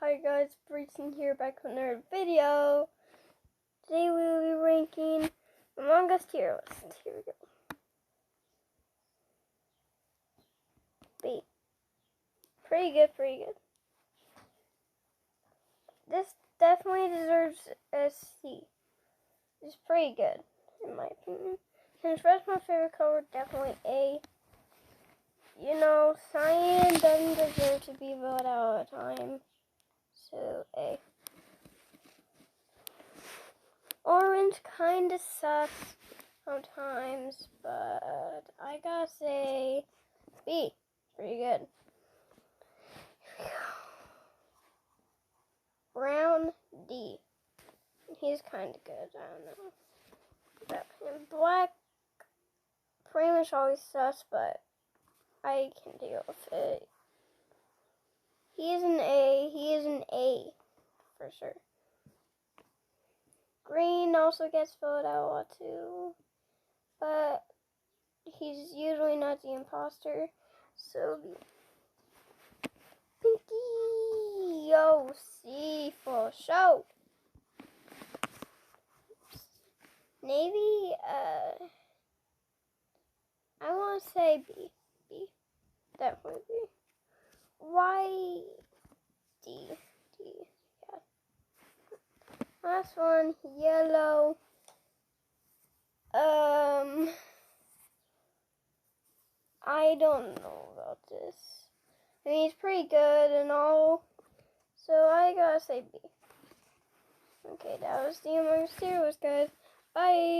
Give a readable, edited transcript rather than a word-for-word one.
Hi guys, Breeson here back with another video. Today we will be ranking Among Us tier list. Here we go. B. Pretty good. This definitely deserves a C. It's pretty good, in my opinion. Since red's my favorite color, definitely A. You know, cyan doesn't deserve to be voted out all the time. So A. Orange kinda sucks sometimes, but I gotta say B. Pretty good. Here we go. Brown D. He's kinda good, I don't know. And black pretty much always sucks, but I can deal with it. He is an A for sure. Green also gets voted out a lot too, but he's usually not the imposter, so Pinky, yo, C for show. Navy, I want to say B, definitely B. Y, D, yeah. Last one, yellow. I don't know about this. I mean, he's pretty good and all, so I gotta say B. Okay, that was the Among Us tier list, guys. Bye!